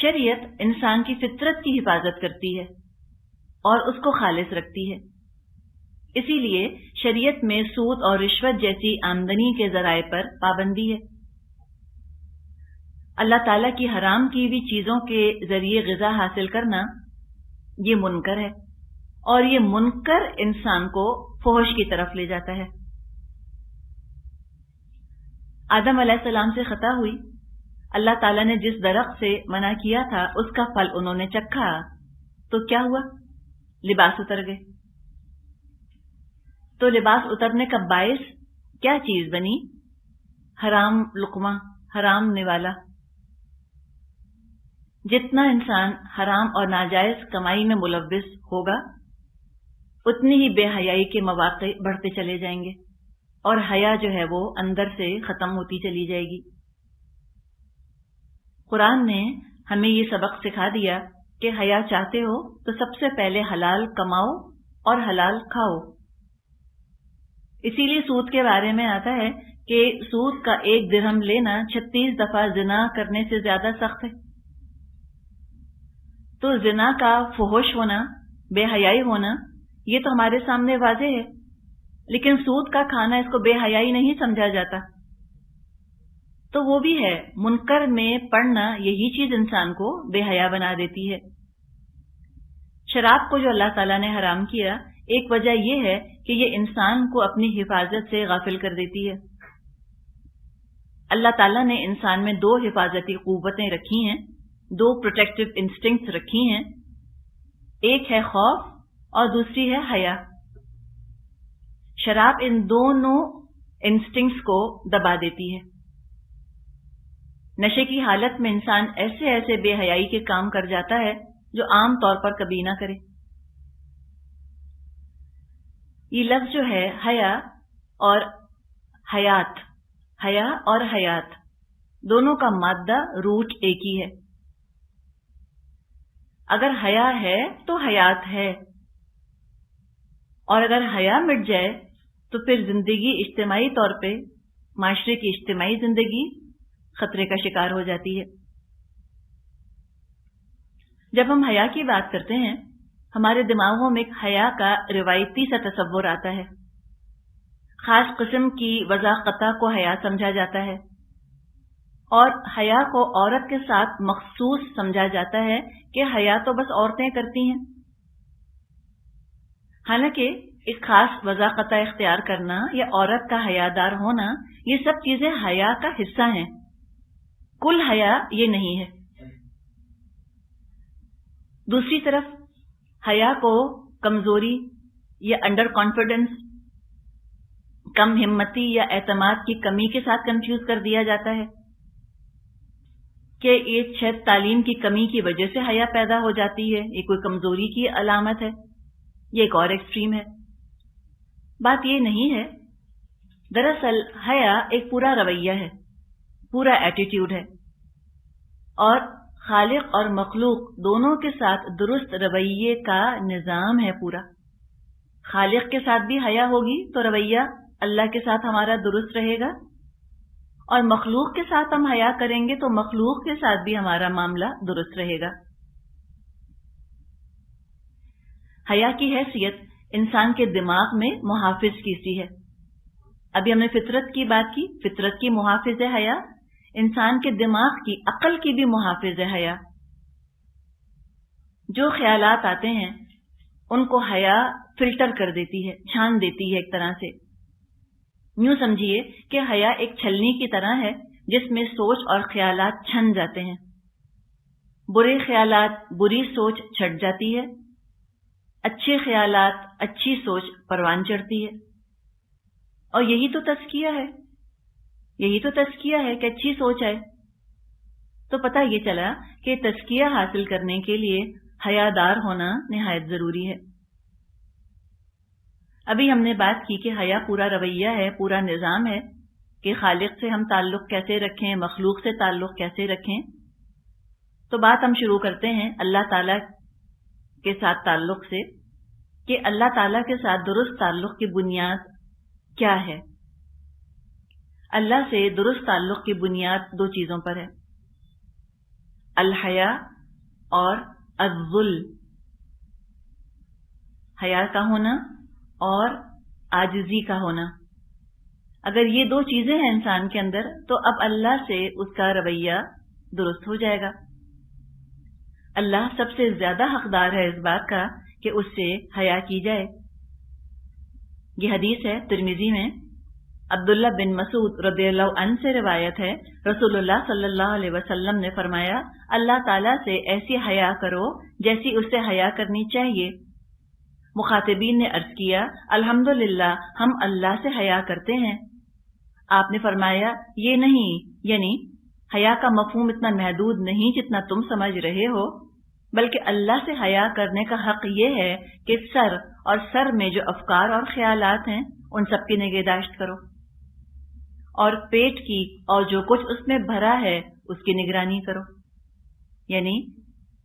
شریعت انسان کی فطرت کی حفاظت کرتی ہے اور اس کو خالص رکھتی ہے. اسی لیے شریعت میں سود اور رشوت جیسی آمدنی کے ذرائع پر پابندی ہے. اللہ تعالیٰ کی حرام کی ہوئی چیزوں کے ذریعے غذا حاصل کرنا یہ منکر ہے، اور یہ منکر انسان کو فحش کی طرف لے جاتا ہے. آدم علیہ السلام سے خطا ہوئی. اللہ تعالیٰ نے جس درخت سے منع کیا تھا اس کا پھل انہوں نے چکھا تو کیا ہوا؟ لباس اتر گئے. تو لباس اترنے کا باعث کیا چیز بنی؟ حرام لقمہ، حرام نوالا. جتنا انسان حرام اور ناجائز کمائی میں ملوث ہوگا اتنی ہی بے حیائی کے مواقع بڑھتے چلے جائیں گے، اور حیا جو ہے وہ اندر سے ختم ہوتی چلی جائے گی. قرآن نے ہمیں یہ سبق سکھا دیا کہ حیا چاہتے ہو تو سب سے پہلے حلال کماؤ اور حلال کھاؤ. اسی لیے سود کے بارے میں آتا ہے کہ سود کا 1 درہم لینا 36 دفعہ زنا کرنے سے زیادہ سخت ہے. تو زنا کا فحش ہونا، بے حیائی ہونا، یہ تو ہمارے سامنے واضح ہے، لیکن سود کا کھانا اس کو بے حیائی نہیں سمجھا جاتا. تو وہ بھی ہے، منکر میں پڑنا یہی چیز انسان کو بے حیا بنا دیتی ہے. شراب کو جو اللہ تعالیٰ نے حرام کیا، ایک وجہ یہ ہے کہ یہ انسان کو اپنی حفاظت سے غافل کر دیتی ہے. اللہ تعالیٰ نے انسان میں 2 حفاظتی قوتیں رکھی ہیں، 2 پروٹیکٹیو انسٹنکٹس رکھی ہیں. ایک ہے خوف اور دوسری ہے حیا. شراب ان دونوں انسٹنکٹس کو دبا دیتی ہے. نشے کی حالت میں انسان ایسے بے حیائی کے کام کر جاتا ہے جو عام طور پر کبھی نہ کرے. یہ لفظ جو ہے حیا اور حیات، حیا اور حیات دونوں کا مادہ روٹ ایک ہی ہے. اگر حیا ہے تو حیات ہے، اور اگر حیا مٹ جائے تو پھر زندگی اجتماعی طور پہ، معاشرے کی اجتماعی زندگی خطرے کا شکار ہو جاتی ہے. جب ہم حیا کی بات کرتے ہیں ہمارے دماغوں میں ایک حیا کا روایتی سا تصور آتا ہے. خاص قسم کی وضاحت کو حیا سمجھا جاتا ہے، اور حیا کو عورت کے ساتھ مخصوص سمجھا جاتا ہے کہ حیا تو بس عورتیں کرتی ہیں. حالانکہ ایک خاص وضاحت اختیار کرنا یا عورت کا حیادار ہونا، یہ سب چیزیں حیا کا حصہ ہیں. کل حیا یہ نہیں ہے. دوسری طرف حیا کو کمزوری یا انڈر کانفیڈنس، کم ہمتی یا اعتماد کی کمی کے ساتھ کنفیوز کر دیا جاتا ہے کہ یہ شاید تعلیم کی کمی کی وجہ سے حیا پیدا ہو جاتی ہے، یہ کوئی کمزوری کی علامت ہے. یہ ایک اور ایکسٹریم ہے. بات یہ نہیں ہے. دراصل حیا ایک پورا رویہ ہے، پورا ایٹیٹیوڈ ہے، اور خالق اور مخلوق دونوں کے ساتھ درست رویے کا نظام ہے پورا. خالق کے ساتھ بھی حیا ہوگی تو رویہ اللہ کے ساتھ ہمارا درست رہے گا، اور مخلوق کے ساتھ ہم حیا کریں گے تو مخلوق کے ساتھ بھی ہمارا معاملہ درست رہے گا. حیا کی حیثیت انسان کے دماغ میں محافظ کی سی ہے. ابھی ہم نے فطرت کی بات کی، فطرت کی محافظ ہے حیا. انسان کے دماغ کی، عقل کی بھی محافظ ہے حیا. جو خیالات آتے ہیں ان کو حیا فلٹر کر دیتی ہے، چھان دیتی ہے. ایک طرح سے یوں سمجھیے کہ حیا ایک چھلنی کی طرح ہے جس میں سوچ اور خیالات چھن جاتے ہیں. برے خیالات، بری سوچ چھٹ جاتی ہے، اچھے خیالات، اچھی سوچ پروان چڑھتی ہے. اور یہی تو تزکیہ ہے، یہی تو تزکیہ ہے کہ اچھی سوچ آئے. تو پتہ یہ چلا کہ تزکیہ حاصل کرنے کے لیے حیادار ہونا نہایت ضروری ہے. ابھی ہم نے بات کی کہ حیا پورا رویہ ہے، پورا نظام ہے کہ خالق سے ہم تعلق کیسے رکھیں، مخلوق سے تعلق کیسے رکھیں. تو بات ہم شروع کرتے ہیں اللہ تعالیٰ کے ساتھ تعلق سے، کہ اللہ تعالیٰ کے ساتھ درست تعلق کی بنیاد کیا ہے. اللہ سے درست تعلق کی بنیاد 2 چیزوں پر ہے. الحیا اور الذل، حیا کا ہونا اور عاجزی کا ہونا. اگر یہ دو چیزیں ہیں انسان کے اندر تو اب اللہ سے اس کا رویہ درست ہو جائے گا. اللہ سب سے زیادہ حقدار ہے اس بات کا کہ اس سے حیا کی جائے. یہ حدیث ہے ترمذی میں، عبداللہ بن مسعود رضی اللہ عنہ سے روایت ہے، رسول اللہ صلی اللہ علیہ وسلم نے فرمایا، اللہ تعالیٰ سے ایسی حیا کرو جیسی اس سے حیا کرنی چاہیے. مخاطبین نے عرض کیا، الحمدللہ ہم اللہ سے حیا کرتے ہیں. آپ نے فرمایا، یہ نہیں، یعنی حیا کا مفہوم اتنا محدود نہیں جتنا تم سمجھ رہے ہو، بلکہ اللہ سے حیا کرنے کا حق یہ ہے کہ سر اور سر میں جو افکار اور خیالات ہیں ان سب کی نگہداشت کرو، اور پیٹ کی اور جو کچھ اس میں بھرا ہے اس کی نگرانی کرو. یعنی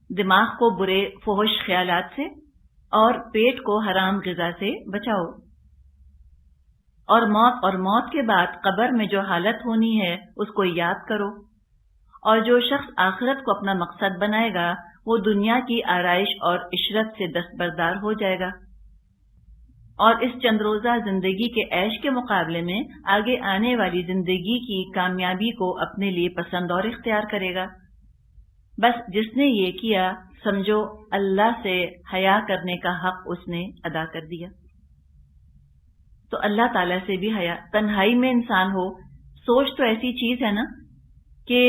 دماغ کو برے فحش خیالات سے اور پیٹ کو حرام غذا سے بچاؤ. اور موت کے بعد قبر میں جو حالت ہونی ہے اس کو یاد کرو. اور جو شخص آخرت کو اپنا مقصد بنائے گا وہ دنیا کی آرائش اور عشرت سے دستبردار ہو جائے گا، اور اس چند روزہ زندگی کے عیش کے مقابلے میں آگے آنے والی زندگی کی کامیابی کو اپنے لیے پسند اور اختیار کرے گا. بس جس نے یہ کیا سمجھو اللہ سے حیا کرنے کا حق اس نے ادا کر دیا. تو اللہ تعالیٰ سے بھی حیا. تنہائی میں انسان ہو، سوچ تو ایسی چیز ہے نا کہ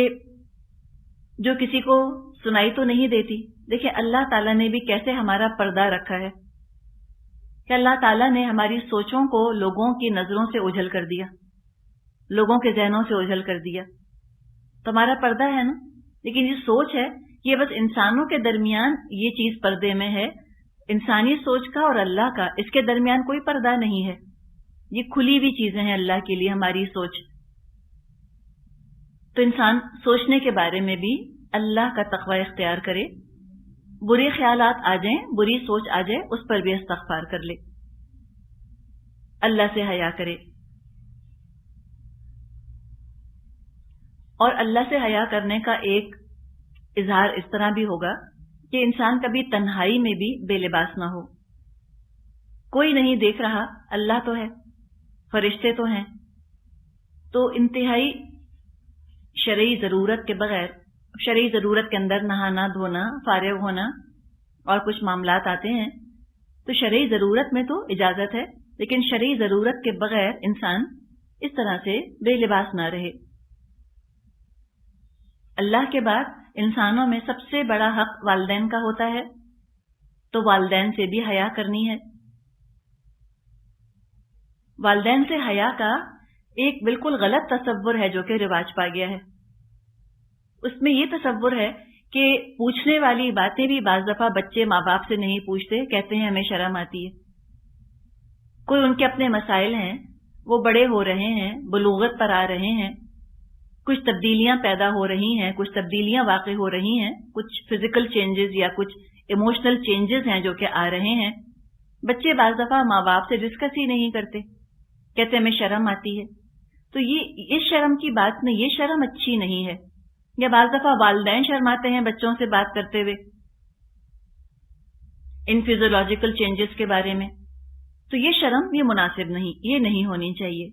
جو کسی کو سنائی تو نہیں دیتی. دیکھیں اللہ تعالیٰ نے بھی کیسے ہمارا پردہ رکھا ہے کہ اللہ تعالیٰ نے ہماری سوچوں کو لوگوں کی نظروں سے اوجھل کر دیا، لوگوں کے ذہنوں سے اوجھل کر دیا. تو ہمارا پردہ ہے نا، لیکن یہ سوچ ہے یہ بس انسانوں کے درمیان یہ چیز پردے میں ہے. انسانی سوچ کا اور اللہ کا اس کے درمیان کوئی پردہ نہیں ہے. یہ کھلی ہوئی چیزیں ہیں اللہ کے لیے ہماری سوچ. تو انسان سوچنے کے بارے میں بھی اللہ کا تقوی اختیار کرے. برے خیالات آ جائیں، بری سوچ آ جائے، اس پر بھی استغفار کر لے، اللہ سے حیا کرے. اور اللہ سے حیا کرنے کا ایک اظہار اس طرح بھی ہوگا کہ انسان کبھی تنہائی میں بھی بے لباس نہ ہو. کوئی نہیں دیکھ رہا، اللہ تو ہے، فرشتے تو ہیں، تو انتہائی شرعی ضرورت کے بغیر، شرعی ضرورت کے اندر نہانا دھونا، فارغ ہونا اور کچھ معاملات آتے ہیں، تو شرعی ضرورت میں تو اجازت ہے، لیکن شرعی ضرورت کے بغیر انسان اس طرح سے بے لباس نہ رہے. اللہ کے بعد انسانوں میں سب سے بڑا حق والدین کا ہوتا ہے، تو والدین سے بھی حیا کرنی ہے. والدین سے حیا کا ایک بالکل غلط تصور ہے جو کہ رواج پا گیا ہے. اس میں یہ تصور ہے کہ پوچھنے والی باتیں بھی بعض دفعہ بچے ماں باپ سے نہیں پوچھتے، کہتے ہیں ہمیں شرم آتی ہے. کوئی ان کے اپنے مسائل ہیں، وہ بڑے ہو رہے ہیں، بلوغت پر آ رہے ہیں، کچھ تبدیلیاں پیدا ہو رہی ہیں، کچھ تبدیلیاں واقع ہو رہی ہیں، کچھ فزیکل چینجز یا کچھ ایموشنل چینجز ہیں جو کہ آ رہے ہیں. بچے بعض دفعہ ماں باپ سے ڈسکس ہی نہیں کرتے، کہتے ہمیں شرم آتی ہے. تو یہ اس شرم کی بات نہیں، یہ شرم اچھی نہیں ہے. یا بعض دفعہ والدین شرماتے ہیں بچوں سے بات کرتے ہوئے ان فیزیولوجیکل چینجز کے بارے میں. تو یہ شرم، یہ مناسب نہیں، یہ نہیں ہونی چاہیے.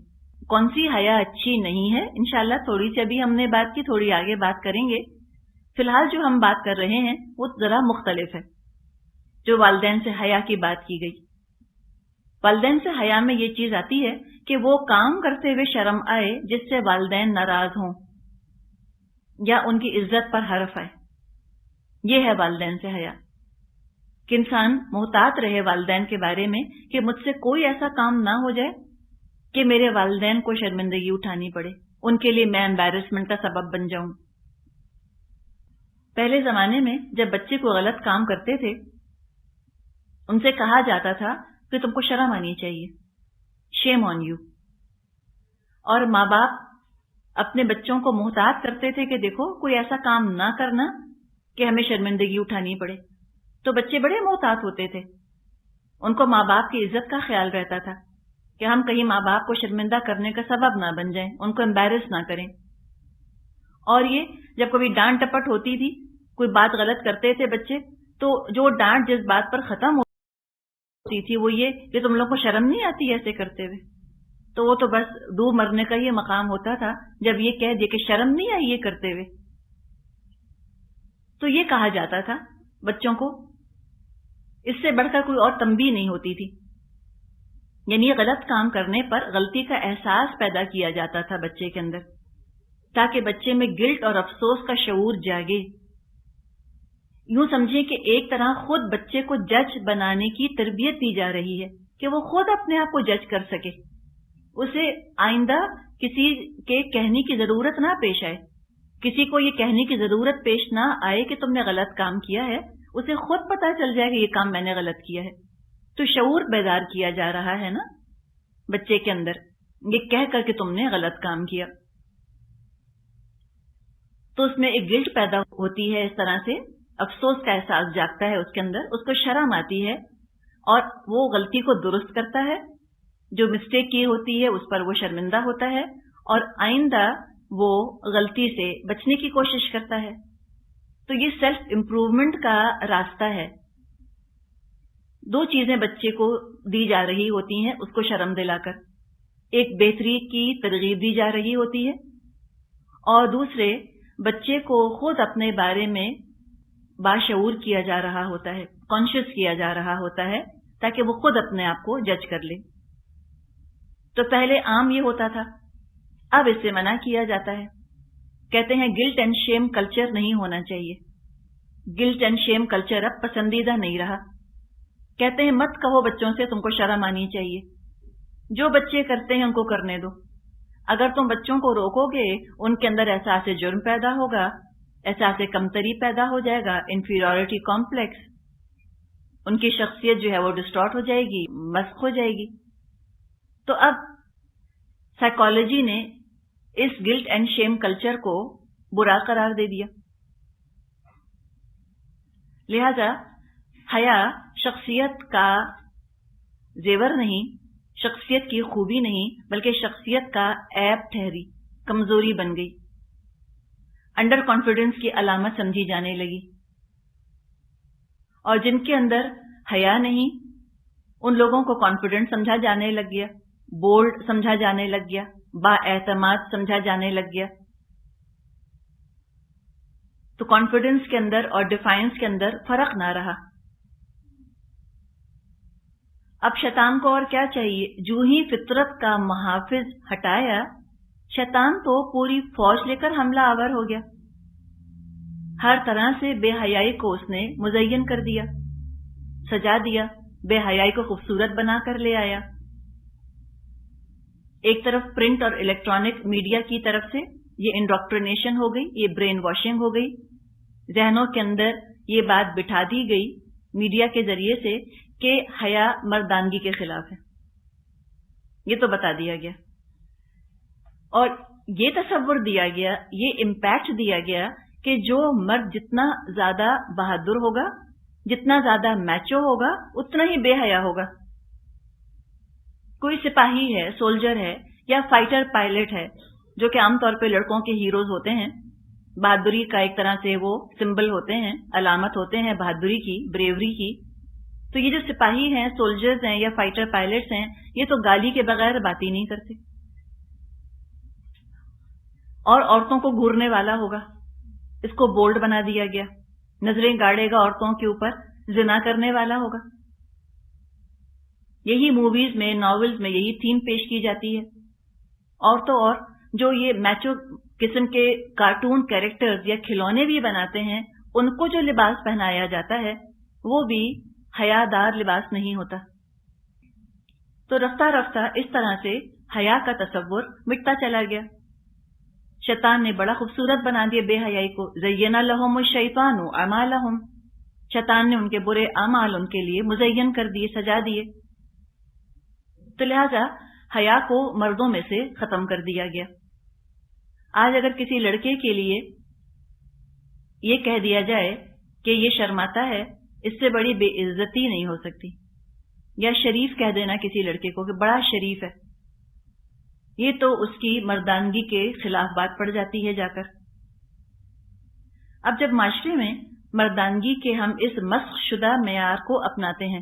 کون سی حیا اچھی نہیں ہے انشاءاللہ تھوڑی سی ابھی ہم نے بات کی، تھوڑی آگے بات کریں گے. فی الحال جو ہم بات کر رہے ہیں وہ ذرا مختلف ہے. جو والدین سے حیا کی بات کی گئی، والدین سے حیا میں یہ چیز آتی ہے کہ وہ کام کرتے ہوئے شرم آئے جس سے والدین ناراض ہوں یا ان کی عزت پر حرف آئے. یہ ہے والدین سے حیا، کہ انسان محتاط رہے والدین کے بارے میں کہ مجھ سے کوئی ایسا کام نہ ہو جائے کہ میرے والدین کو شرمندگی اٹھانی پڑے، ان کے لیے میں ایمبیرسمنٹ کا سبب بن جاؤں. پہلے زمانے میں جب بچے کو غلط کام کرتے تھے ان سے کہا جاتا تھا کہ تم کو شرم آنی چاہیے، شیم آن یو. اور ماں باپ اپنے بچوں کو محتاط کرتے تھے کہ دیکھو کوئی ایسا کام نہ کرنا کہ ہمیں شرمندگی اٹھانی پڑے. تو بچے بڑے محتاط ہوتے تھے، ان کو ماں باپ کی عزت کا خیال رہتا تھا کہ ہم کہیں ماں باپ کو شرمندہ کرنے کا سبب نہ بن جائیں، ان کو امبیرس نہ کریں. اور یہ جب کبھی ڈانٹ ٹپٹ ہوتی تھی کوئی بات غلط کرتے تھے بچے تو جو ڈانٹ جس بات پر ختم ہوتی تھی وہ یہ کہ تم لوگ کو شرم نہیں آتی ایسے کرتے ہوئے، تو وہ تو بس دو مرنے کا یہ مقام ہوتا تھا جب یہ کہہ دیا کہ شرم نہیں آئی یہ کرتے ہوئے. تو یہ کہا جاتا تھا بچوں کو، اس سے بڑھ کر کوئی اور تنبیہ نہیں ہوتی تھی. یعنی غلط کام کرنے پر غلطی کا احساس پیدا کیا جاتا تھا بچے کے اندر، تاکہ بچے میں گلٹ اور افسوس کا شعور جاگے. یوں سمجھیں کہ ایک طرح خود بچے کو جج بنانے کی تربیت دی جا رہی ہے کہ وہ خود اپنے آپ کو جج کر سکے، اسے آئندہ کسی کے کہنے کی ضرورت نہ پیش آئے، کسی کو یہ کہنے کی ضرورت پیش نہ آئے کہ تم نے غلط کام کیا ہے، اسے خود پتا چل جائے کہ یہ کام میں نے غلط کیا ہے. تو شعور بیدار کیا جا رہا ہے نا بچے کے اندر، یہ کہہ کر کہ تم نے غلط کام کیا. تو اس میں ایک گلٹ پیدا ہوتی ہے، اس طرح سے افسوس کا احساس جاگتا ہے اس کے اندر، اس کو شرم آتی ہے اور وہ غلطی کو درست کرتا ہے، جو مسٹیک کی ہوتی ہے اس پر وہ شرمندہ ہوتا ہے اور آئندہ وہ غلطی سے بچنے کی کوشش کرتا ہے. تو یہ سیلف امپروومنٹ کا راستہ ہے. دو چیزیں بچے کو دی جا رہی ہوتی ہیں اس کو شرم دلا کر، ایک بہتری کی ترغیب دی جا رہی ہوتی ہے اور دوسرے بچے کو خود اپنے بارے میں باشعور کیا جا رہا ہوتا ہے، کانشیس کیا جا رہا ہوتا ہے تاکہ وہ خود اپنے آپ کو جج کر لے. تو پہلے عام یہ ہوتا تھا، اب اس سے منع کیا جاتا ہے. کہتے ہیں گلٹ اینڈ شیم کلچر نہیں ہونا چاہیے. گلٹ اینڈ شیم کلچر اب پسندیدہ نہیں رہا. کہتے ہیں مت کہو بچوں سے تم کو شرم آنی چاہیے، جو بچے کرتے ہیں ان کو کرنے دو. اگر تم بچوں کو روکو گے ان کے اندر احساس جرم پیدا ہوگا، احساس کمتری پیدا ہو جائے گا، انفیریورٹی کمپلیکس، ان کی شخصیت جو ہے وہ ڈسٹارٹ ہو جائے گی، مسخ ہو جائے گی. تو اب سائیکالوجی نے اس گلٹ اینڈ شیم کلچر کو برا قرار دے دیا. لہذا حیا شخصیت کا زیور نہیں، شخصیت کی خوبی نہیں، بلکہ شخصیت کا عیب ٹھہری، کمزوری بن گئی، انڈر کانفیڈنس کی علامت سمجھی جانے لگی. اور جن کے اندر حیا نہیں ان لوگوں کو کانفیڈنٹ سمجھا جانے لگ گیا، بولڈ سمجھا جانے لگ گیا، با اعتماد سمجھا جانے لگ گیا. تو کانفیڈنس کے اندر اور ڈیفائنس کے اندر فرق نہ رہا. اب شیطان کو اور کیا چاہیے؟ جو ہی فطرت کا محافظ ہٹایا، شیطان تو پوری فوج لے کر حملہ آور ہو گیا. ہر طرح سے بے حیائی کو اس نے مزین کر دیا، سجا دیا، بے حیائی کو خوبصورت بنا کر لے آیا. ایک طرف پرنٹ اور الیکٹرانک میڈیا کی طرف سے یہ انڈاکٹرینیشن ہو گئی، یہ برین واشنگ ہو گئی، ذہنوں کے اندر یہ بات بٹھا دی گئی میڈیا کے ذریعے سے کہ حیا مردانگی کے خلاف ہے. یہ تو بتا دیا گیا اور یہ تصور دیا گیا، یہ امپیکٹ دیا گیا کہ جو مرد جتنا زیادہ بہادر ہوگا، جتنا زیادہ میچو ہوگا، اتنا ہی بے حیا ہوگا. کوئی سپاہی ہے، سولجر ہے یا فائٹر پائلٹ ہے، جو کہ عام طور پہ لڑکوں کے ہیروز ہوتے ہیں، بہادری کا ایک طرح سے وہ سمبل ہوتے ہیں، علامت ہوتے ہیں بہادری کی، بریوری کی. تو یہ جو سپاہی ہیں، سولجرز ہیں یا فائٹر پائلٹس ہیں، یہ تو گالی کے بغیر بات ہی نہیں کرتے. اور عورتوں کو گھورنے والا ہوگا، اس کو بولڈ بنا دیا گیا، نظریں گاڑے گا عورتوں کے اوپر، زنا کرنے والا ہوگا. یہی موویز میں، ناولز میں یہی تھیم پیش کی جاتی ہے. اور تو اور جو یہ میچو قسم کے کارٹون کیریکٹرز یا کھلونے بھی بناتے ہیں، ان کو جو لباس پہنایا جاتا ہے وہ بھی حیادار لباس نہیں ہوتا. تو رفتہ رفتہ اس طرح سے حیا کا تصور مٹتا چلا گیا. شیطان نے بڑا خوبصورت بنا دیا بے حیائی کو. زین لہم الشیطان اعمالہم، شیطان نے ان کے برے اعمال ان کے لیے مزین کر دیے، سجا دیے. تو لہذا حیا کو مردوں میں سے ختم کر دیا گیا. آج اگر کسی لڑکے کے لیے یہ کہہ دیا جائے کہ یہ شرماتا ہے، اس سے بڑی بے عزتی نہیں ہو سکتی. یا شریف کہہ دینا کسی لڑکے کو کہ بڑا شریف ہے، یہ تو اس کی مردانگی کے خلاف بات پڑ جاتی ہے جا کر. اب جب معاشرے میں مردانگی کے ہم اس مسخ شدہ معیار کو اپناتے ہیں،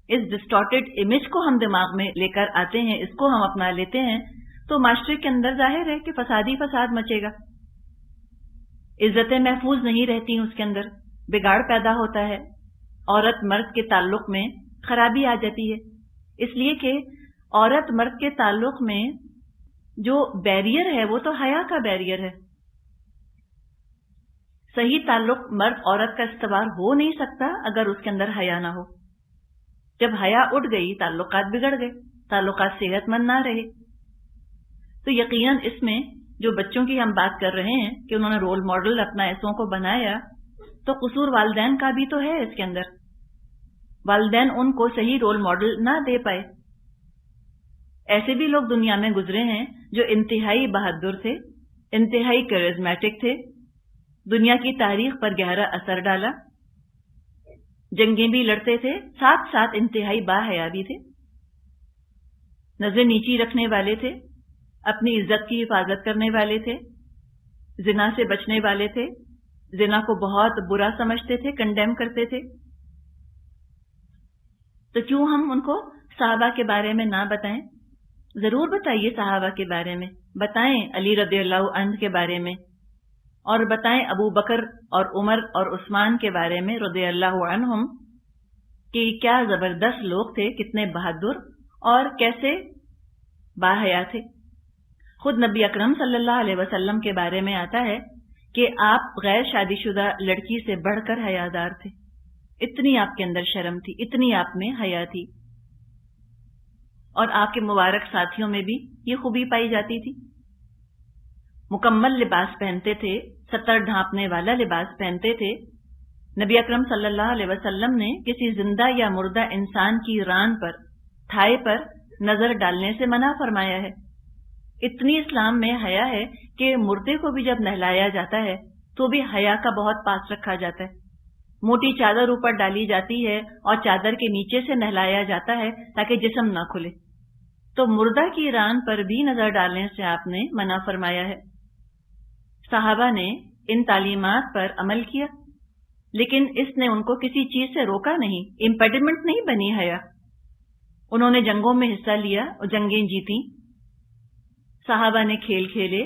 اس ڈسٹارٹڈ امیج کو ہم دماغ میں لے کر آتے ہیں، اس کو ہم اپنا لیتے ہیں، تو معاشرے کے اندر ظاہر ہے کہ فساد ہی فساد مچے گا، عزتیں محفوظ نہیں رہتی، اس کے اندر بگاڑ پیدا ہوتا ہے، عورت مرد کے تعلق میں خرابی آ جاتی ہے، اس لیے کہ عورت مرد کے تعلق میں جو بیریئر ہے وہ تو حیا کا بیریئر ہے۔ صحیح تعلق مرد عورت کا استوار ہو نہیں سکتا اگر اس کے اندر حیا نہ ہو۔ جب حیا اٹھ گئی تعلقات بگڑ گئے، تعلقات صحت مند نہ رہے۔ تو یقیناً اس میں جو بچوں کی ہم بات کر رہے ہیں کہ انہوں نے رول ماڈل اپنا ایسوں کو بنایا، تو قصور والدین کا بھی تو ہے اس کے اندر، والدین ان کو صحیح رول ماڈل نہ دے پائے۔ ایسے بھی لوگ دنیا میں گزرے ہیں جو انتہائی بہادر تھے، انتہائی کرزمیٹک تھے، دنیا کی تاریخ پر گہرا اثر ڈالا، جنگیں بھی لڑتے تھے، ساتھ ساتھ انتہائی باحیا بھی تھے، نظر نیچی رکھنے والے تھے، اپنی عزت کی حفاظت کرنے والے تھے، زنا سے بچنے والے تھے، زنا کو بہت برا سمجھتے تھے، کنڈیم کرتے تھے۔ تو کیوں ہم ان کو صحابہ کے بارے میں نہ بتائیں؟ ضرور بتائیے صحابہ کے بارے میں، بتائیں علی رضی اللہ عنہ کے بارے میں، اور بتائیں ابو بکر اور عمر اور عثمان کے بارے میں رضی اللہ عنہم کہ کیا زبردست لوگ تھے، کتنے بہادر اور کیسے باحیا تھے۔ خود نبی اکرم صلی اللہ علیہ وسلم کے بارے میں آتا ہے کہ آپ غیر شادی شدہ لڑکی سے بڑھ کر حیادار تھے، اتنی آپ کے اندر شرم تھی، اتنی آپ میں حیا تھی، اور آپ کے مبارک ساتھیوں میں بھی یہ خوبی پائی جاتی تھی۔ مکمل لباس پہنتے تھے، ستر ڈھانپنے والا لباس پہنتے تھے۔ نبی اکرم صلی اللہ علیہ وسلم نے کسی زندہ یا مردہ انسان کی ران پر، تھائے پر نظر ڈالنے سے منع فرمایا ہے۔ اتنی اسلام میں حیا ہے کہ مردے کو بھی جب نہلایا جاتا ہے تو بھی حیا کا بہت پاس رکھا جاتا ہے، موٹی چادر اوپر ڈالی جاتی ہے اور چادر کے نیچے سے نہلایا جاتا ہے تاکہ جسم نہ کھلے۔ تو مردہ کی ران پر بھی نظر ڈالنے سے آپ نے منع فرمایا ہے۔ صحابہ نے ان تعلیمات پر عمل کیا، لیکن اس نے ان کو کسی چیز سے روکا نہیں، امپیڈمنٹ نہیں بنی حیا۔ انہوں نے جنگوں میں حصہ لیا اور جنگیں جیتی، صحابہ نے کھیل کھیلے،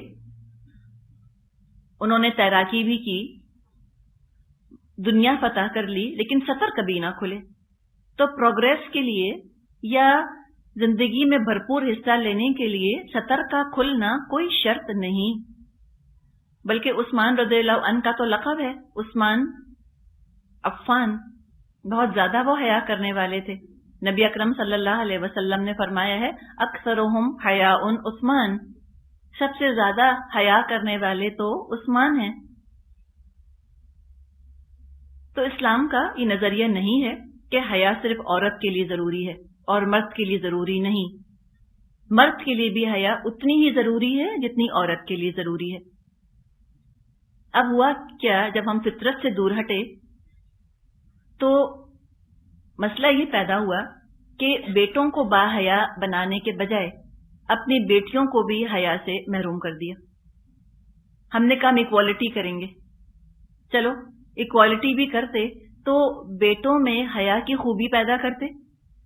انہوں نے تیراکی بھی کی، دنیا فتح کر لی، لیکن سطر کبھی نہ کھلے۔ تو پروگریس کے لیے یا زندگی میں بھرپور حصہ لینے کے لیے سطر کا کھلنا کوئی شرط نہیں، بلکہ عثمان رضی اللہ عنہ کا تو لقب ہے، عثمان عفان، بہت زیادہ وہ حیا کرنے والے تھے۔ نبی اکرم صلی اللہ علیہ وسلم نے فرمایا ہے اکثرہم حیاء عثمان، سب سے زیادہ حیا کرنے والے تو عثمان ہیں۔ تو اسلام کا یہ نظریہ نہیں ہے کہ حیا صرف عورت کے لیے ضروری ہے اور مرد کے لیے ضروری نہیں، مرد کے لیے بھی حیا اتنی ہی ضروری ہے جتنی عورت کے لیے ضروری ہے۔ اب ہوا کیا، جب ہم فطرت سے دور ہٹے تو مسئلہ یہ پیدا ہوا کہ بیٹوں کو باحیا بنانے کے بجائے اپنی بیٹیوں کو بھی حیا سے محروم کر دیا۔ ہم نے کہا ہم ایکوالٹی کریں گے، چلو ایکوالٹی بھی کرتے تو بیٹوں میں حیا کی خوبی پیدا کرتے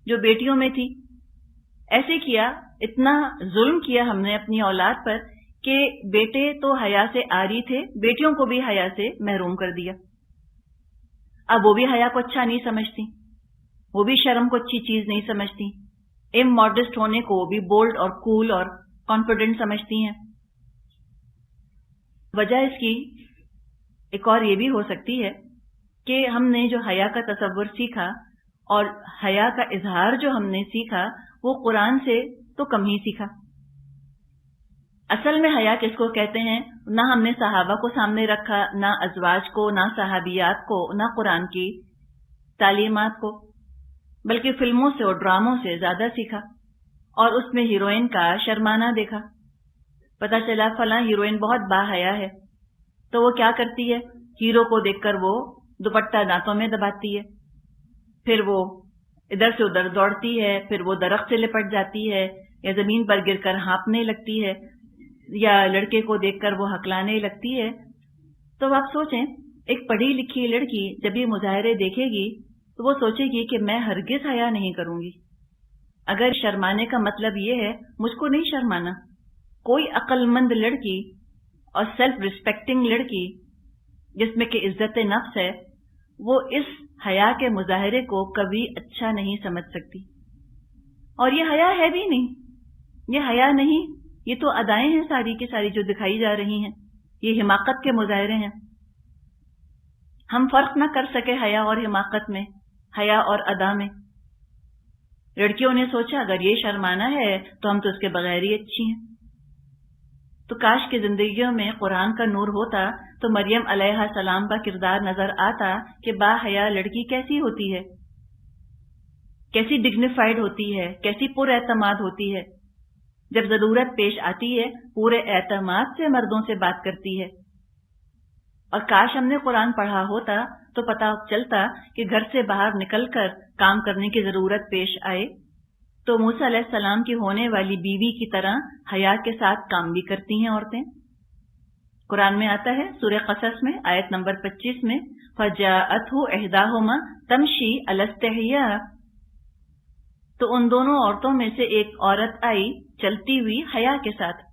جو بیٹیوں میں تھی۔ ایسے کیا، اتنا ظلم کیا ہم نے اپنی اولاد پر کہ بیٹے تو حیا سے عاری تھے، بیٹیوں کو بھی حیا سے محروم کر دیا۔ اب وہ بھی حیا کو اچھا نہیں سمجھتی، وہ بھی شرم کو اچھی چیز نہیں سمجھتی، ماڈسٹ ہونے کو وہ بھی بولڈ اور کول اور کانفیڈنٹ سمجھتی ہیں۔ وجہ اس کی ایک اور یہ بھی ہو سکتی ہے کہ ہم نے جو حیا کا تصور سیکھا اور حیا کا اظہار جو ہم نے سیکھا وہ قرآن سے تو کم ہی سیکھا۔ اصل میں حیا کس کو کہتے ہیں، نہ ہم نے صحابہ کو سامنے رکھا، نہ ازواج کو، نہ صحابیات کو، نہ قرآن کی تعلیمات کو، بلکہ فلموں سے اور ڈراموں سے زیادہ سیکھا، اور اس میں ہیروئن کا شرمانہ دیکھا۔ پتہ چلا فلاں ہیروئن بہت باحیا ہے، تو وہ کیا کرتی ہے، ہیرو کو دیکھ کر وہ دوپٹہ دانتوں میں دباتی ہے، پھر وہ ادھر سے ادھر دوڑتی ہے، پھر وہ درخت سے لپٹ جاتی ہے، یا زمین پر گر کر ہانپنے لگتی ہے، یا لڑکے کو دیکھ کر وہ ہکلانے لگتی ہے۔ تو آپ سوچیں ایک پڑھی لکھی لڑکی جب یہ مظاہرے دیکھے گی تو وہ سوچے گی کہ میں ہرگز حیا نہیں کروں گی. اگر شرمانے کا مطلب یہ ہے مجھ کو نہیں شرمانا، کوئی عقل مند لڑکی اور سیلف ریسپیکٹنگ لڑکی جس میں کہ عزت نفس ہے، وہ اس حیا کے مظاہرے کو کبھی اچھا نہیں سمجھ سکتی. اور یہ حیا ہے بھی نہیں، یہ حیا نہیں، یہ تو ادائیں ہیں ساری کی ساری جو دکھائی جا رہی ہیں، یہ حماقت کے مظاہرے ہیں. ہم فرق نہ کر سکے حیا اور حماقت میں، حیا اور ادا میں. لڑکیوں نے سوچا اگر یہ شرمانا ہے تو ہم تو اس کے بغیر ہی اچھی ہیں. تو کاش کی زندگیوں میں قرآن کا نور ہوتا تو مریم علیہ السلام کا کردار نظر آتا کہ با حیا لڑکی کیسی ہوتی ہے، کیسی ڈگنیفائڈ ہوتی ہے، کیسی پر اعتماد ہوتی ہے. جب ضرورت پیش آتی ہے پورے اعتماد سے مردوں سے بات کرتی ہے. اور کاش ہم نے قرآن پڑھا ہوتا تو پتہ چلتا کہ گھر سے باہر نکل کر کام کرنے کی ضرورت پیش آئے تو موسیٰ علیہ السلام کی ہونے والی بیوی کی طرح حیا کے ساتھ کام بھی کرتی ہیں عورتیں. قرآن میں آتا ہے سورہ قصص میں آیت نمبر 25 میں فَجَاءَتْهُ إِحْدَاهُمَا تَمْشِي عَلَى اسْتِحْيَاءٍ، تو ان دونوں عورتوں میں سے ایک عورت آئی چلتی ہوئی حیا کے ساتھ.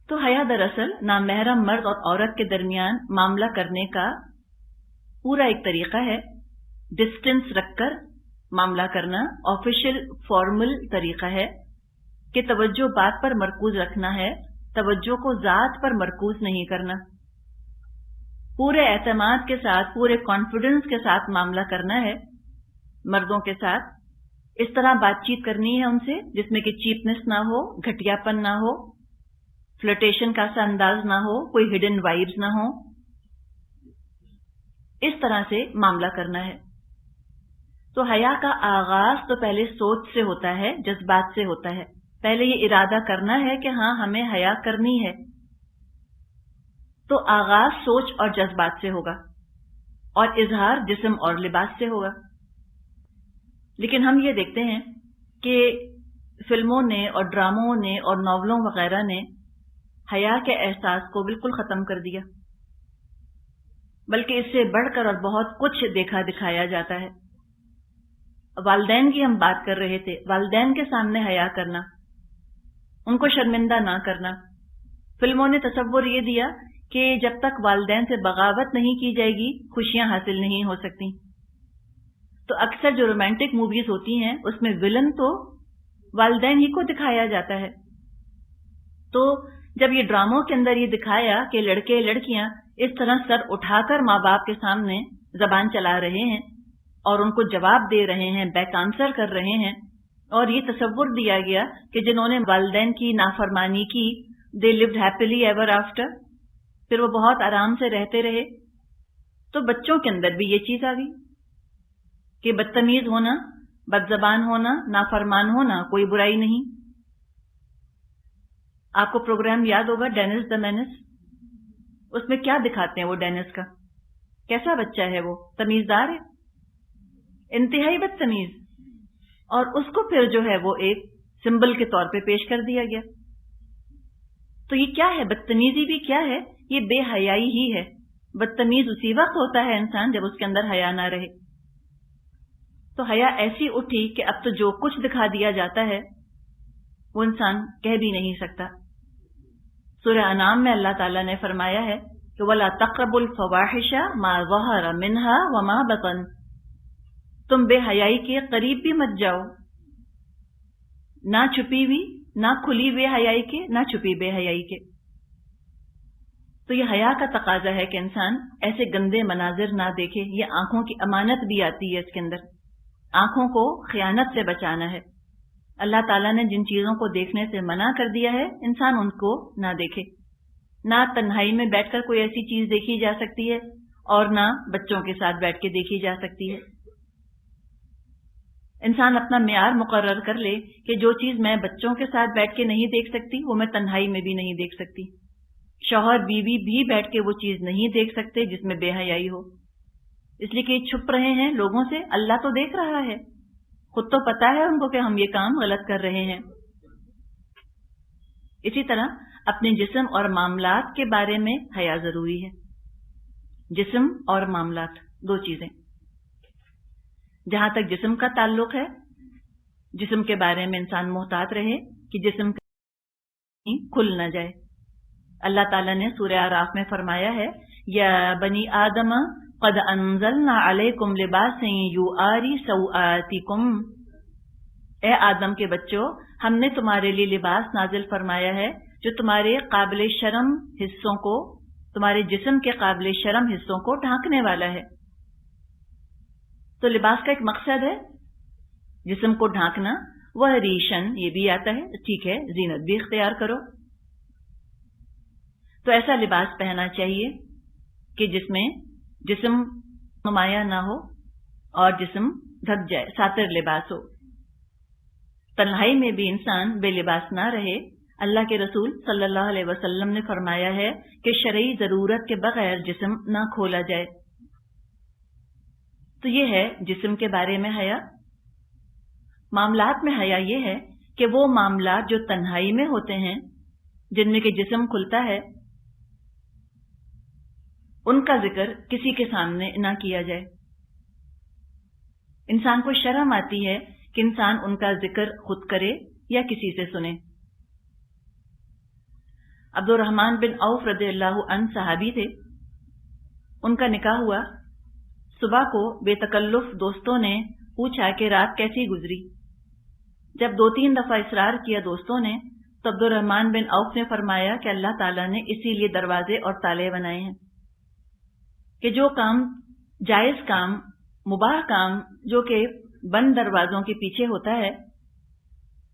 تو حیا دراصل نامحرم مرد اور عورت کے درمیان معاملہ کرنے کا پورا ایک طریقہ ہے. ڈسٹنس رکھ کر معاملہ کرنا آفیشیل فارمل طریقہ ہے کہ توجہ بات پر مرکوز رکھنا ہے، توجہ کو ذات پر مرکوز نہیں کرنا. پورے اعتماد کے ساتھ، پورے کانفیڈنس کے ساتھ معاملہ کرنا ہے مردوں کے ساتھ. اس طرح بات چیت کرنی ہے ان سے جس میں کہ چیپنس نہ ہو، گھٹیا پن نہ ہو، فلرٹیشن کا سا انداز نہ ہو، کوئی ہڈن وائبز نہ ہو. اس طرح سے معاملہ کرنا ہے. تو حیا کا آغاز تو پہلے سوچ سے ہوتا ہے، جذبات سے ہوتا ہے. پہلے یہ ارادہ کرنا ہے کہ ہاں ہمیں حیا کرنی ہے. تو آغاز سوچ اور جذبات سے ہوگا اور اظہار جسم اور لباس سے ہوگا. لیکن ہم یہ دیکھتے ہیں کہ فلموں نے اور ڈراموں نے اور ناولوں وغیرہ نے حیا کے احساس کو بالکل ختم کر دیا، بلکہ اس سے بڑھ کر اور بہت کچھ دیکھا دکھایا جاتا ہے. والدین کی ہم بات کر رہے تھے، والدین کے سامنے حیا کرنا، ان کو شرمندہ نہ کرنا. فلموں نے تصور یہ دیا کہ جب تک والدین سے بغاوت نہیں کی جائے گی خوشیاں حاصل نہیں ہو سکتی. تو اکثر جو رومانٹک موویز ہوتی ہیں اس میں ولن تو والدین ہی کو دکھایا جاتا ہے. تو جب یہ ڈراموں کے اندر یہ دکھایا کہ لڑکے لڑکیاں اس طرح سر اٹھا کر ماں باپ کے سامنے زبان چلا رہے ہیں اور ان کو جواب دے رہے ہیں، بیک آنسر کر رہے ہیں، اور یہ تصور دیا گیا کہ جنہوں نے والدین کی نافرمانی کی دے lived happily ever after، پھر وہ بہت آرام سے رہتے رہے. تو بچوں کے اندر بھی یہ چیز آ گئی کہ بدتمیز ہونا، بد زبان ہونا، نافرمان ہونا کوئی برائی نہیں. آپ کو پروگرام یاد ہوگا ڈینس دا مینس، اس میں کیا دکھاتے ہیں وہ ڈینس کا، کیسا بچہ ہے وہ، تمیزدار ہے، انتہائی بدتمیز، اور اس کو پھر جو ہے وہ ایک سمبل کے طور پہ پیش کر دیا گیا. تو یہ کیا ہے؟ بدتمیزی بھی کیا ہے؟ یہ بے حیائی ہی ہے. بدتمیز اسی وقت ہوتا ہے انسان جب اس کے اندر حیا نہ رہے. تو حیا ایسی اٹھی کہ اب تو جو کچھ دکھا دیا جاتا ہے وہ انسان کہہ بھی نہیں سکتا. سورہ انعام میں اللہ تعالیٰ نے فرمایا ہے کہ وَلَا تَقْرَبُوا الْفَوَاحِشَ مَا ظَهَرَ مِنْهَا وَمَا بَطَنَ، تم بے حیائی کے قریب بھی مت جاؤ، نہ چھپی ہوئی، نہ کھلی بے حیائی کے، نہ چھپی بے حیائی کے. تو یہ حیا کا تقاضا ہے کہ انسان ایسے گندے مناظر نہ دیکھے. یہ آنکھوں کی امانت بھی آتی ہے اس کے اندر، آنکھوں کو خیانت سے بچانا ہے. اللہ تعالیٰ نے جن چیزوں کو دیکھنے سے منع کر دیا ہے انسان ان کو نہ دیکھے. نہ تنہائی میں بیٹھ کر کوئی ایسی چیز دیکھی جا سکتی ہے اور نہ بچوں کے ساتھ بیٹھ کے دیکھی جا سکتی ہے. انسان اپنا معیار مقرر کر لے کہ جو چیز میں بچوں کے ساتھ بیٹھ کے نہیں دیکھ سکتی وہ میں تنہائی میں بھی نہیں دیکھ سکتی. شوہر بیوی بھی بیٹھ کے وہ چیز نہیں دیکھ سکتے جس میں بے حیائی ہو، اس لیے کہ چھپ رہے ہیں لوگوں سے. اللہ تو دیکھ رہا ہے، خود تو پتا ہے ان کو کہ ہم یہ کام غلط کر رہے ہیں. اسی طرح اپنے جسم اور معاملات کے بارے میں حیا ضروری ہے. جسم اور معاملات دو چیزیں. جہاں تک جسم کا تعلق ہے، جسم کے بارے میں انسان محتاط رہے کہ جسم کھل نہ جائے. اللہ تعالیٰ نے سورہ اعراف میں فرمایا ہے، یا بنی آدم قد انزلنا علیکم لباسا یواری سوآتکم. اے آدم کے بچوں، ہم نے تمہارے لیے لباس نازل فرمایا ہے جو تمہارے قابل شرم حصوں کو، تمہارے جسم کے قابل شرم حصوں کو ڈھانکنے والا ہے. تو لباس کا ایک مقصد ہے جسم کو ڈھانکنا. وہ ریشن یہ بھی آتا ہے، ٹھیک ہے، زینت بھی اختیار کرو. تو ایسا لباس پہننا چاہیے کہ جس میں جسم نمایاں نہ ہو اور جسم ڈھک جائے، ساتر لباس ہو. تنہائی میں بھی انسان بے لباس نہ رہے. اللہ کے رسول صلی اللہ علیہ وسلم نے فرمایا ہے کہ شرعی ضرورت کے بغیر جسم نہ کھولا جائے. تو یہ ہے جسم کے بارے میں حیا. معاملات میں حیا یہ ہے کہ وہ معاملات جو تنہائی میں ہوتے ہیں، جن میں کہ جسم کھلتا ہے، ان کا ذکر کسی کے سامنے نہ کیا جائے. انسان کو شرم آتی ہے کہ انسان ان کا ذکر خود کرے یا کسی سے سنے. عبد الرحمن بن عوف رضی اللہ عنہ صحابی تھے. ان کا نکاح ہوا. صبح کو بے تکلف دوستوں نے پوچھا کہ رات کیسی گزری. جب 2-3 دفعہ اصرار کیا دوستوں نے، تو عبد الرحمن بن عوف نے فرمایا کہ اللہ تعالیٰ نے اسی لیے دروازے اور تالے بنائے ہیں کہ جو کام جائز کام، مباح کام جو کہ بند دروازوں کے پیچھے ہوتا ہے،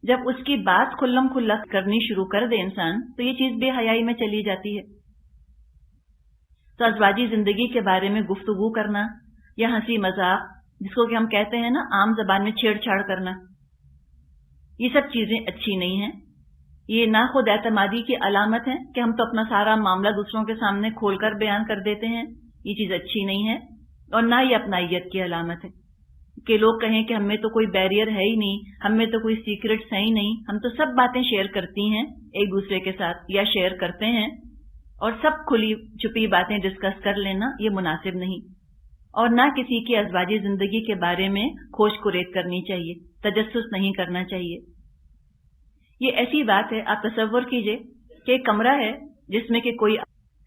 جب اس کی بات کھلم کھلا کرنی شروع کر دے انسان، تو یہ چیز بے حیائی میں چلی جاتی ہے. تو ازواجی زندگی کے بارے میں گفتگو کرنا یا ہنسی مذاق، جس کو کہ ہم کہتے ہیں نا عام زبان میں چھیڑ چھاڑ کرنا، یہ سب چیزیں اچھی نہیں ہیں. یہ نہ خود اعتمادی کی علامت ہے کہ ہم تو اپنا سارا معاملہ دوسروں کے سامنے کھول کر بیان کر دیتے ہیں. یہ چیز اچھی نہیں ہے، اور نہ یہ اپنائیت کی علامت ہے کہ لوگ کہیں کہ ہم میں تو کوئی بیریئر ہے ہی نہیں، ہم میں تو کوئی سیکرٹس ہیں ہی نہیں، ہم تو سب باتیں شیئر کرتی ہیں ایک دوسرے کے ساتھ یا شیئر کرتے ہیں، اور سب کھلی چھپی باتیں ڈسکس کر لینا یہ مناسب نہیں. اور نہ کسی کی ازواجی زندگی کے بارے میں کھوج کریت کرنی چاہیے، تجسس نہیں کرنا چاہیے. یہ ایسی بات ہے، آپ تصور کیجئے کہ ایک کمرہ ہے جس میں کہ کوئی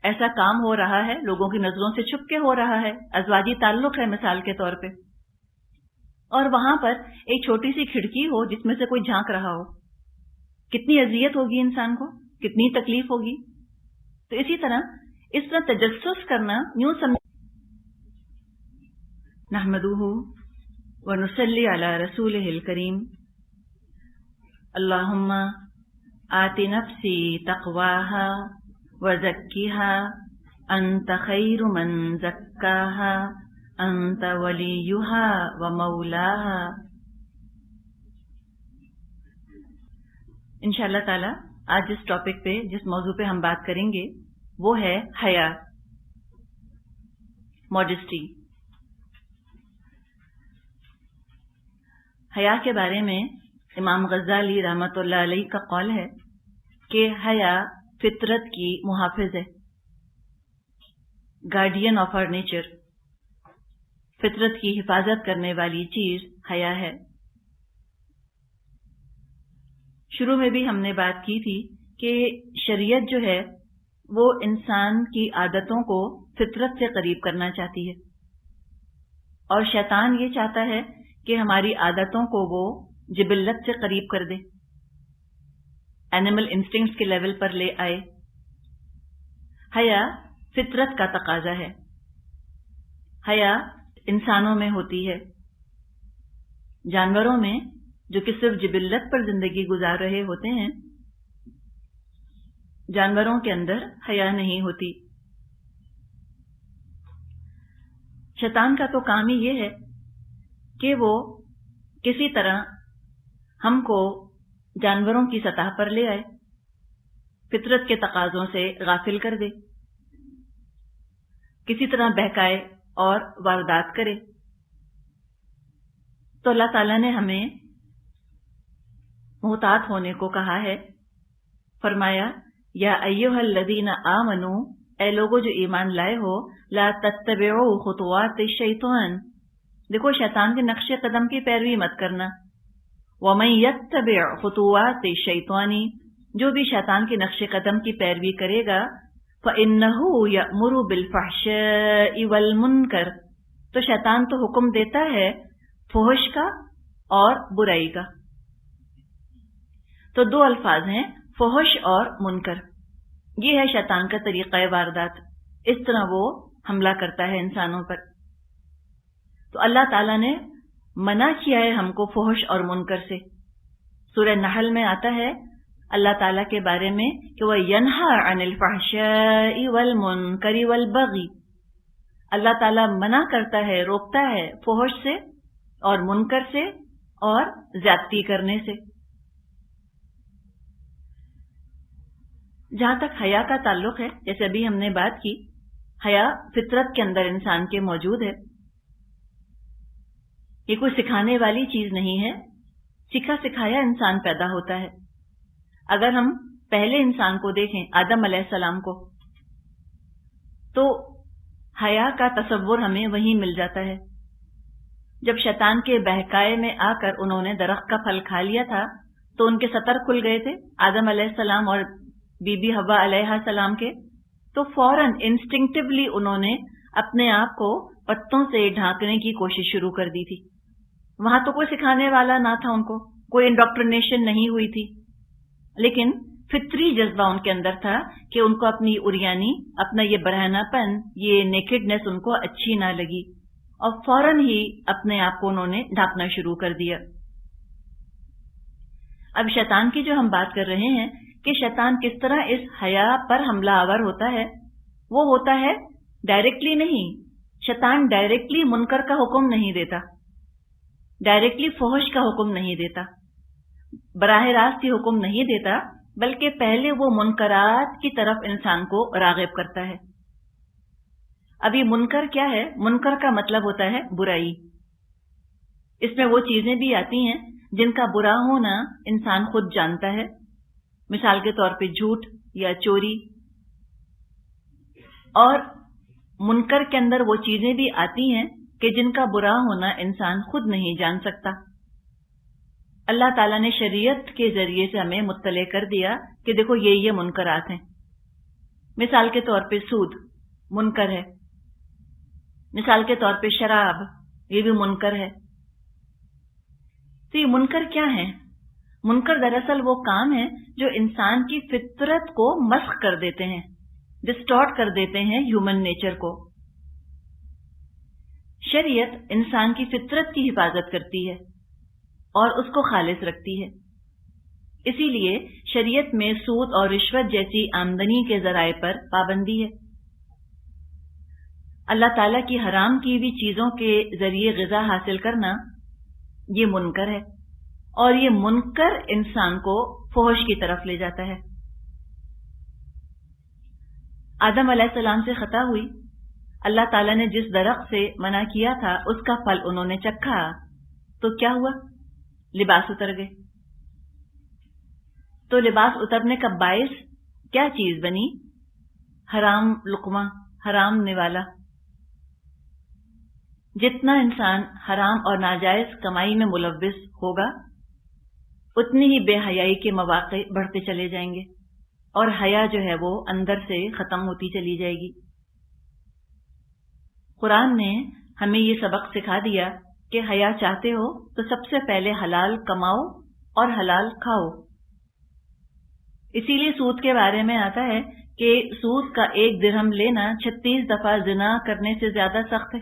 ایسا کام ہو رہا ہے، لوگوں کی نظروں سے چھپ کے ہو رہا ہے، ازواجی تعلق ہے مثال کے طور پہ، اور وہاں پر ایک چھوٹی سی کھڑکی ہو جس میں سے کوئی جھانک رہا ہو. کتنی اذیت ہوگی انسان کو، کتنی تکلیف ہوگی. تو اسی طرح تجسس کرنا یوں سمجھ. نحمدہ ونصلی علی رسولہ الکریم. اللہم آت نفسی تقواها وزکیها انت خیر من زکاها انت ولیها ومولاها. انشاءاللہ تعالی آج جس ٹاپک پہ، جس موضوع پہ ہم بات کریں گے وہ ہے حیا، ماڈسٹی. حیا کے بارے میں امام غزالی رحمۃ اللہ علیہ کا قول ہے کہ حیا فطرت کی محافظ ہے، گارڈین آف آور نیچر. فطرت کی حفاظت کرنے والی چیز حیا ہے. شروع میں بھی ہم نے بات کی تھی کہ شریعت جو ہے وہ انسان کی عادتوں کو فطرت سے قریب کرنا چاہتی ہے، اور شیطان یہ چاہتا ہے کہ ہماری عادتوں کو وہ جبلت سے قریب کر دے، اینیمل انسٹنکٹس کے لیول پر لے آئے. حیا فطرت کا تقاضا ہے. حیا انسانوں میں ہوتی ہے. جانوروں میں جو کہ صرف جبلت پر زندگی گزار رہے ہوتے ہیں، جانوروں کے اندر حیا نہیں ہوتی. شیطان کا تو کام ہی یہ ہے کہ وہ کسی طرح ہم کو جانوروں کی سطح پر لے آئے، فطرت کے تقاضوں سے غافل کر دے، کسی طرح بہکائے اور واردات کرے. تو اللہ تعالیٰ نے ہمیں محتاط ہونے کو کہا ہے فرمایا یا ایھالذین آمنو، اے لوگو جو ایمان لائے ہو، لا تتبعوا خطوات الشیطان، دیکھو شیطان کے نقش قدم کی پیروی مت کرنا. ومن یتبع خطوات الشیطان، جو بھی شیطان کے نقش قدم کی پیروی کرے گا، فإنہ یأمر بالفحشاء والمنکر، تو شیطان تو حکم دیتا ہے فحش کا اور برائی کا. تو دو الفاظ ہیں، فحش اور منکر. یہ ہے شیطان کا طریقہ واردات، اس طرح وہ حملہ کرتا ہے انسانوں پر. تو اللہ تعالیٰ نے منع کیا ہے ہم کو فحش اور منکر سے. سورہ نحل میں آتا ہے اللہ تعالیٰ کے بارے میں کہ وہ ینہا عن الفحشاء والمنکر والبغی، اللہ تعالیٰ منع کرتا ہے، روکتا ہے فحش سے اور منکر سے اور زیادتی کرنے سے. جہاں تک حیا کا تعلق ہے، جیسے ابھی ہم نے بات کی، حیا فطرت کے اندر انسان کے موجود ہے. یہ کوئی سکھانے والی چیز نہیں ہے، سکھا سکھایا انسان پیدا ہوتا ہے. اگر ہم پہلے انسان کو دیکھیں، آدم علیہ السلام کو، تو حیا کا تصور ہمیں وہیں مل جاتا ہے. جب شیطان کے بہکائے میں آ کر انہوں نے درخت کا پھل کھا لیا تھا تو ان کے سطر کھل گئے تھے، آدم علیہ السلام اور بی بی حوا علیہ السلام کے. تو فوراً انسٹنکٹیولی انہوں نے اپنے آپ کو پتوں سے ڈھانکنے کی کوشش شروع کر دی تھی. وہاں تو کوئی سکھانے والا نہ تھا، ان کو کوئی انڈاکٹرینیشن نہیں ہوئی تھی، لیکن فطری جذبہ ان کے اندر تھا کہ ان کو اپنی اریانی، اپنا یہ برہنہ پن، یہ نیکڈنس ان کو اچھی نہ لگی، اور فوراً ہی اپنے آپ کو انہوں نے ڈھانپنا شروع کر دیا. اب شیطان کی جو ہم بات کر رہے ہیں کہ شیطان کس طرح اس حیا پر حملہ آور ہوتا ہے، وہ ہوتا ہے ڈائریکٹلی نہیں. شیطان ڈائریکٹلی منکر کا حکم نہیں دیتا، ڈائریکٹلی فحش کا حکم نہیں دیتا، براہ راست یہ حکم نہیں دیتا، بلکہ پہلے وہ منکرات کی طرف انسان کو راغب کرتا ہے. اب یہ منکر کیا ہے؟ منکر کا مطلب ہوتا ہے برائی. اس میں وہ چیزیں بھی آتی ہیں جن کا برا ہونا انسان خود جانتا ہے، مثال کے طور پہ جھوٹ یا چوری. اور منکر کے اندر وہ چیزیں بھی آتی ہیں کہ جن کا برا ہونا انسان خود نہیں جان سکتا. اللہ تعالیٰ نے شریعت کے ذریعے سے ہمیں مطلع کر دیا کہ دیکھو یہ منکرات ہیں. مثال کے طور پہ سود منکر ہے، مثال کے طور پہ شراب، یہ بھی منکر ہے. تو یہ منکر کیا ہے؟ منکر دراصل وہ کام ہے جو انسان کی فطرت کو مسخ کر دیتے ہیں، ڈسٹارٹ کر دیتے ہیں ہیومن نیچر کو. شریعت انسان کی فطرت کی حفاظت کرتی ہے اور اس کو خالص رکھتی ہے. اسی لیے شریعت میں سود اور رشوت جیسی آمدنی کے ذرائع پر پابندی ہے. اللہ تعالیٰ کی حرام کی ہوئی چیزوں کے ذریعے غذا حاصل کرنا یہ منکر ہے، اور یہ منکر انسان کو فحش کی طرف لے جاتا ہے. آدم علیہ السلام سے خطا ہوئی، اللہ تعالیٰ نے جس درخت سے منع کیا تھا اس کا پھل انہوں نے چکھا، تو کیا ہوا؟ لباس اتر گئے. تو لباس اترنے کا باعث کیا چیز بنی؟ حرام لقمہ، حرام نوالا. جتنا انسان حرام اور ناجائز کمائی میں ملوث ہوگا اتنی ہی بے حیائی کے مواقع بڑھتے چلے جائیں گے، اور حیا جو ہے وہ اندر سے ختم ہوتی چلی جائے گی. قرآن نے ہمیں یہ سبق سکھا دیا کہ حیا چاہتے ہو تو سب سے پہلے حلال کماؤ اور حلال کھاؤ. اسی لیے سود کے بارے میں آتا ہے کہ سود کا 1 درہم لینا 36 دفعہ زنا کرنے سے زیادہ سخت ہے.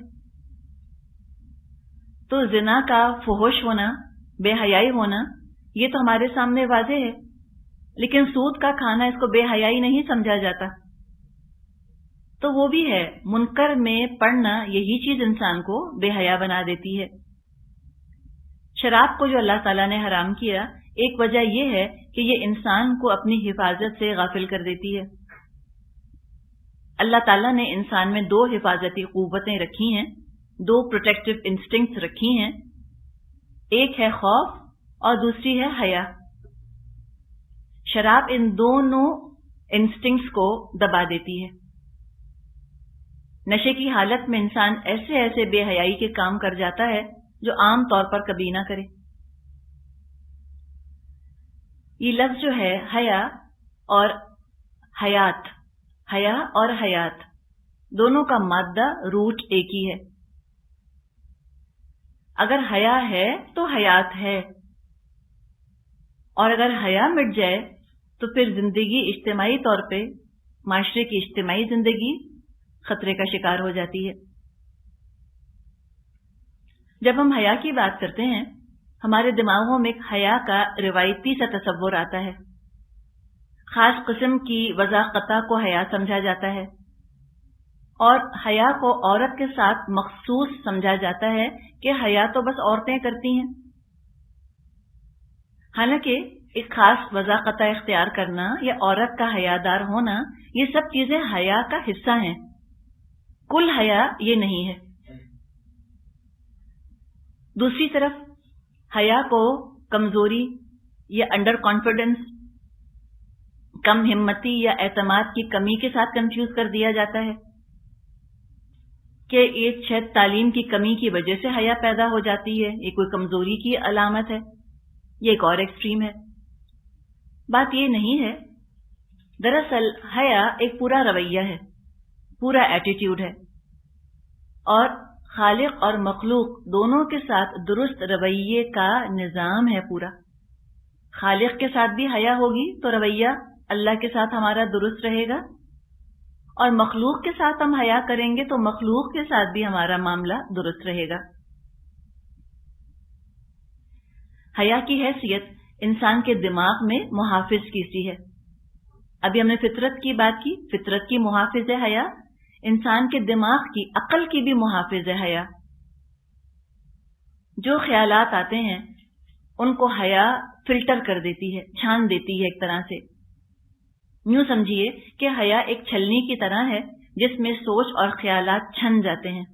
تو زنا کا فحش ہونا، بے حیائی ہونا، یہ تو ہمارے سامنے واضح ہے، لیکن سود کا کھانا اس کو بے حیائی نہیں سمجھا جاتا. تو وہ بھی ہے، منکر میں پڑنا یہی چیز انسان کو بے حیا بنا دیتی ہے. شراب کو جو اللہ تعالیٰ نے حرام کیا، ایک وجہ یہ ہے کہ یہ انسان کو اپنی حفاظت سے غافل کر دیتی ہے. اللہ تعالیٰ نے انسان میں 2 حفاظتی قوتیں رکھی ہیں، 2 پروٹیکٹیو انسٹنکٹس رکھی ہیں، ایک ہے خوف اور دوسری ہے حیا. شراب ان دونوں انسٹنکٹس کو دبا دیتی ہے۔ نشے کی حالت میں انسان ایسے ایسے بے حیائی کے کام کر جاتا ہے جو عام طور پر کبھی نہ کرے۔ یہ لفظ جو ہے حیا اور حیات، حیا اور حیات دونوں کا مادہ روٹ ایک ہی ہے۔ اگر حیا ہے تو حیات ہے، اور اگر حیا مٹ جائے تو پھر زندگی اجتماعی طور پہ، معاشرے کی اجتماعی زندگی خطرے کا شکار ہو جاتی ہے۔ جب ہم حیا کی بات کرتے ہیں ہمارے دماغوں میں ایک حیا کا روایتی سا تصور آتا ہے۔ خاص قسم کی وضاقتہ کو حیا سمجھا جاتا ہے، اور حیا کو عورت کے ساتھ مخصوص سمجھا جاتا ہے کہ حیا تو بس عورتیں کرتی ہیں۔ حالانکہ ایک خاص وضاقتہ اختیار کرنا یا عورت کا حیادار ہونا، یہ سب چیزیں حیا کا حصہ ہیں، کل حیا یہ نہیں ہے۔ دوسری طرف حیا کو کمزوری یا انڈر کانفیڈنس، کم ہمتی یا اعتماد کی کمی کے ساتھ کنفیوز کر دیا جاتا ہے کہ یہ شاید تعلیم کی کمی کی وجہ سے حیا پیدا ہو جاتی ہے، یہ کوئی کمزوری کی علامت ہے، یہ ایک اور ایکسٹریم ہے۔ بات یہ نہیں ہے، دراصل حیا ایک پورا رویہ ہے، پورا ایٹیٹیوڈ ہے، اور خالق اور مخلوق دونوں کے ساتھ درست رویے کا نظام ہے پورا۔ خالق کے ساتھ بھی حیا ہوگی تو رویہ اللہ کے ساتھ ہمارا درست رہے گا، اور مخلوق کے ساتھ ہم حیا کریں گے تو مخلوق کے ساتھ بھی ہمارا معاملہ درست رہے گا۔ حیا کی حیثیت انسان کے دماغ میں محافظ کی سی ہے۔ ابھی ہم نے فطرت کی بات کی، فطرت کی محافظ ہے حیا، انسان کے دماغ کی، عقل کی بھی محافظ ہے حیا۔ جو خیالات آتے ہیں ان کو حیا فلٹر کر دیتی ہے، چھان دیتی ہے ایک طرح سے۔ یوں سمجھیے کہ حیا ایک چھلنی کی طرح ہے جس میں سوچ اور خیالات چھن جاتے ہیں،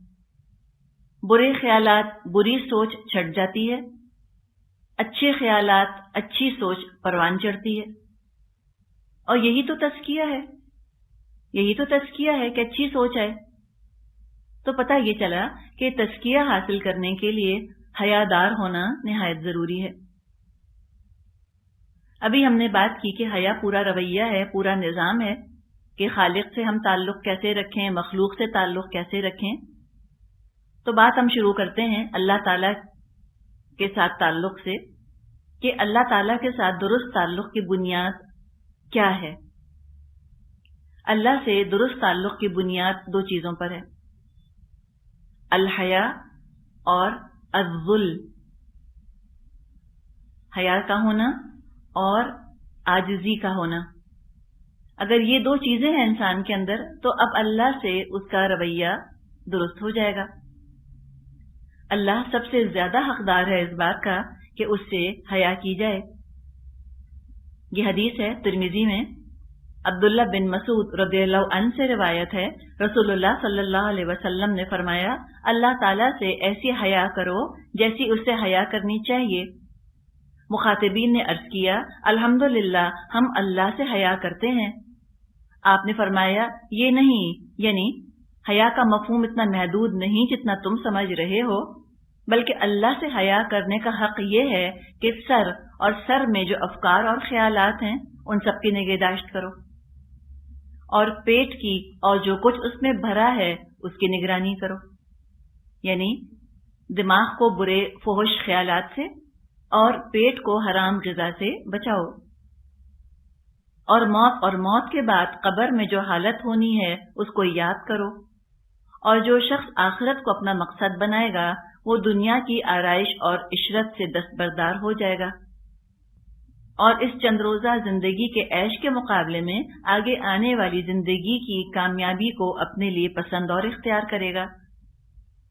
برے خیالات، بری سوچ چھٹ جاتی ہے، اچھے خیالات، اچھی سوچ پروان چڑھتی ہے۔ اور یہی تو تزکیہ ہے، یہی تو تزکیہ ہے کہ اچھی سوچ آئے۔ تو پتہ یہ چلا کہ تزکیہ حاصل کرنے کے لیے حیادار ہونا نہایت ضروری ہے۔ ابھی ہم نے بات کی کہ حیا پورا رویہ ہے، پورا نظام ہے کہ خالق سے ہم تعلق کیسے رکھیں، مخلوق سے تعلق کیسے رکھیں۔ تو بات ہم شروع کرتے ہیں اللہ تعالیٰ کے ساتھ تعلق سے، کہ اللہ تعالیٰ کے ساتھ درست تعلق کی بنیاد کیا ہے۔ اللہ سے درست تعلق کی بنیاد دو چیزوں پر ہے، الحیا اور الذل، حیا کا ہونا اور عاجزی کا ہونا۔ اگر یہ دو چیزیں ہیں انسان کے اندر تو اب اللہ سے اس کا رویہ درست ہو جائے گا۔ اللہ سب سے زیادہ حقدار ہے اس بات کا کہ اس سے حیا کی جائے۔ یہ حدیث ہے ترمذی میں، عبداللہ بن مسعود رضی اللہ عنہ سے روایت ہے، رسول اللہ صلی اللہ علیہ وسلم نے فرمایا، اللہ تعالیٰ سے ایسی حیا کرو جیسی اس سے حیا کرنی چاہیے۔ مخاطبین نے عرض کیا، الحمدللہ ہم اللہ سے حیا کرتے ہیں۔ آپ نے فرمایا، یہ نہیں، یعنی حیا کا مفہوم اتنا محدود نہیں جتنا تم سمجھ رہے ہو، بلکہ اللہ سے حیا کرنے کا حق یہ ہے کہ سر اور سر میں جو افکار اور خیالات ہیں ان سب کی نگہداشت کرو، اور پیٹ کی اور جو کچھ اس میں بھرا ہے اس کی نگرانی کرو، یعنی دماغ کو برے فحش خیالات سے اور پیٹ کو حرام غذا سے بچاؤ، اور موت کے بعد قبر میں جو حالت ہونی ہے اس کو یاد کرو، اور جو شخص آخرت کو اپنا مقصد بنائے گا وہ دنیا کی آرائش اور عشرت سے دستبردار ہو جائے گا، اور اس چند روزہ زندگی کے عیش کے مقابلے میں آگے آنے والی زندگی کی کامیابی کو اپنے لیے پسند اور اختیار کرے گا۔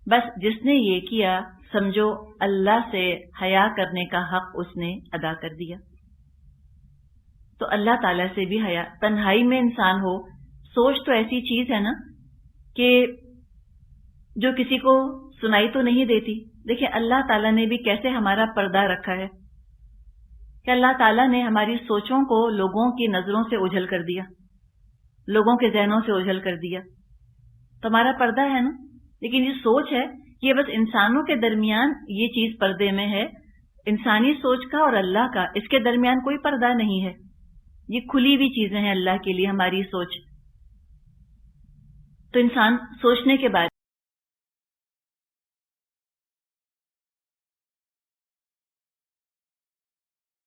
بس جس نے یہ کیا سمجھو اللہ سے حیا کرنے کا حق اس نے ادا کر دیا۔ تو اللہ تعالیٰ سے بھی حیا، تنہائی میں انسان ہو، سوچ تو ایسی چیز ہے نا کہ جو کسی کو سنائی تو نہیں دیتی۔ دیکھیں اللہ تعالیٰ نے بھی کیسے ہمارا پردہ رکھا ہے، کہ اللہ تعالیٰ نے ہماری سوچوں کو لوگوں کی نظروں سے اوجھل کر دیا، لوگوں کے ذہنوں سے اوجھل کر دیا. تو ہمارا پردہ ہے نا، لیکن یہ سوچ ہے کہ یہ بس انسانوں کے درمیان یہ چیز پردے میں ہے، انسانی سوچ کا اور اللہ کا اس کے درمیان کوئی پردہ نہیں ہے. یہ کھلی ہوئی چیزیں ہیں اللہ کے لیے، ہماری سوچ. تو انسان سوچنے کے بارے